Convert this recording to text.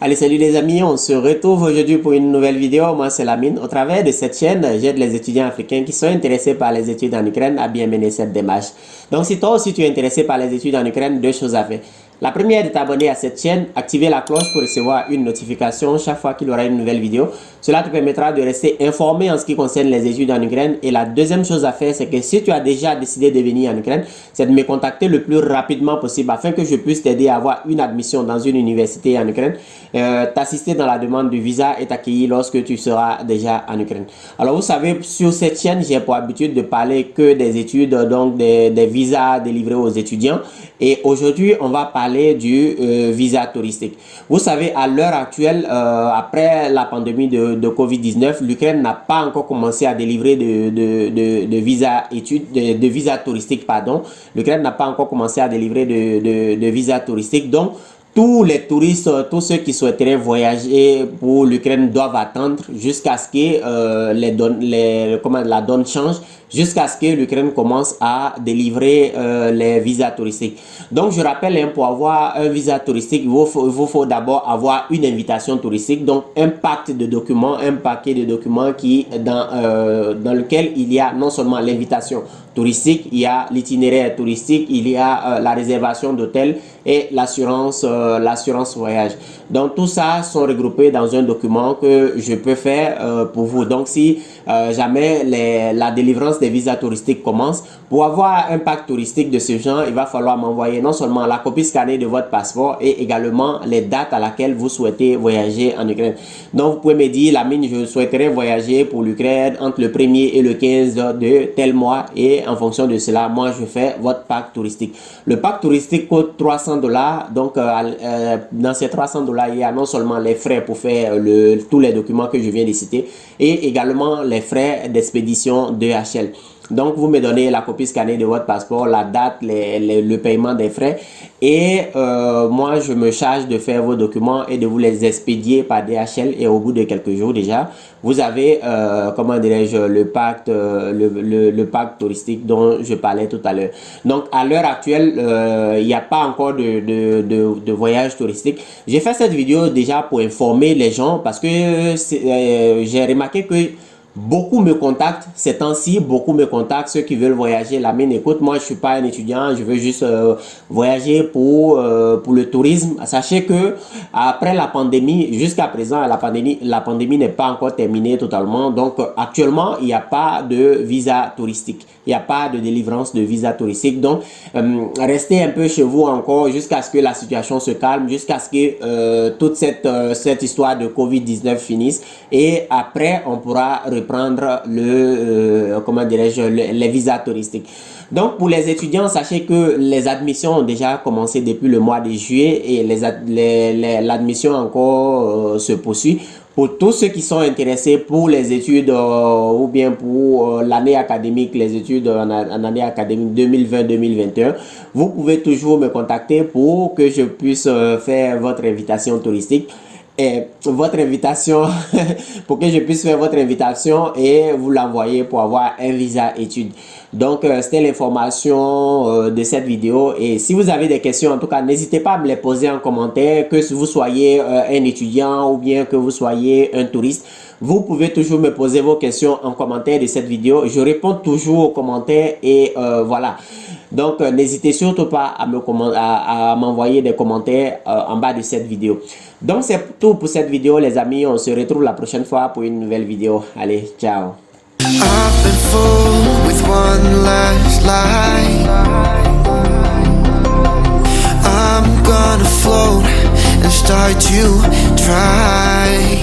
Allez, salut les amis, on se retrouve aujourd'hui pour une nouvelle vidéo. Moi, c'est Lamine. Au travers de cette chaîne, j'aide les étudiants africains qui sont intéressés par les études en Ukraine à bien mener cette démarche. Donc, si toi aussi tu es intéressé par les études en Ukraine, deux choses à faire. La première est de t'abonner à cette chaîne, activer la cloche pour recevoir une notification chaque fois qu'il y aura une nouvelle vidéo. Cela te permettra de rester informé en ce qui concerne les études en Ukraine. Et la deuxième chose à faire, c'est que si tu as déjà décidé de venir en Ukraine, c'est de me contacter le plus rapidement possible afin que je puisse t'aider à avoir une admission dans une université en Ukraine, t'assister dans la demande du visa et t'accueillir lorsque tu seras déjà en Ukraine. Alors vous savez, sur cette chaîne, j'ai pour habitude de parler que des études, donc des visas délivrés aux étudiants. Et aujourd'hui, on va parler du visa touristique. Vous savez, à l'heure actuelle, après la pandémie de Covid-19, l'Ukraine n'a pas encore commencé à délivrer de visa études, de visa touristique, pardon. L'Ukraine n'a pas encore commencé à délivrer de visa touristique. Donc, tous les touristes, tous ceux qui souhaiteraient voyager pour l'Ukraine doivent attendre jusqu'à ce que la donne change, jusqu'à ce que l'Ukraine commence à délivrer les visas touristiques. Donc, je rappelle, pour avoir un visa touristique, il vous faut d'abord avoir une invitation touristique, donc un paquet de documents qui dans lequel il y a non seulement l'invitation touristique, il y a l'itinéraire touristique, il y a la réservation d'hôtel et l'assurance voyage. Donc tout ça sont regroupés dans un document que je peux faire pour vous. Donc si jamais la délivrance des visas touristiques commence, pour avoir un pack touristique de ce genre, il va falloir m'envoyer non seulement la copie scannée de votre passeport et également les dates à laquelle vous souhaitez voyager en Ukraine. Donc vous pouvez me dire, Lamine, je souhaiterais voyager pour l'Ukraine entre le 1er et le 15 de tel mois, et en fonction de cela, moi je fais votre pack touristique. Le pack touristique coûte $300. Donc dans ces $300, il y a non seulement les frais pour faire tous les documents que je viens de citer, et également les frais d'expédition DHL. Donc, vous me donnez la copie scannée de votre passeport, la date, le paiement des frais, et moi, je me charge de faire vos documents et de vous les expédier par DHL, et au bout de quelques jours déjà, vous avez, comment dirais-je, le pack touristique dont je parlais tout à l'heure. Donc, à l'heure actuelle, il n'y a pas encore de voyage touristique. J'ai fait cette vidéo déjà pour informer les gens parce que j'ai remarqué que beaucoup me contactent ces temps-ci, ceux qui veulent voyager. Lamine, écoute, moi je suis pas un étudiant, je veux juste voyager pour le tourisme. Sachez que après la pandémie, jusqu'à présent, la pandémie n'est pas encore terminée totalement. Donc actuellement, il n'y a pas de visa touristique. Il n'y a pas de délivrance de visa touristique. Donc, restez un peu chez vous encore jusqu'à ce que la situation se calme, jusqu'à ce que toute cette histoire de Covid-19 finisse. Et après, on pourra reprendre les visas touristiques. Donc, pour les étudiants, sachez que les admissions ont déjà commencé depuis le mois de juillet et l'admission encore se poursuit. Pour tous ceux qui sont intéressés pour les études ou bien pour l'année académique, les études en année académique 2020-2021, vous pouvez toujours me contacter pour que je puisse faire votre invitation touristique. Et pour que je puisse faire votre invitation et vous l'envoyer pour avoir un visa études. Donc c'était l'information de cette vidéo, et si vous avez des questions, en tout cas n'hésitez pas à me les poser en commentaire, que vous soyez un étudiant ou bien que vous soyez un touriste. Vous pouvez toujours me poser vos questions en commentaire de cette vidéo, je réponds toujours aux commentaires, et voilà. Donc n'hésitez surtout pas à m'envoyer des commentaires en bas de cette vidéo. Donc c'est tout pour cette vidéo les amis, on se retrouve la prochaine fois pour une nouvelle vidéo. Allez, ciao. I've been fooled with one last lie. I'm gonna float and start to try.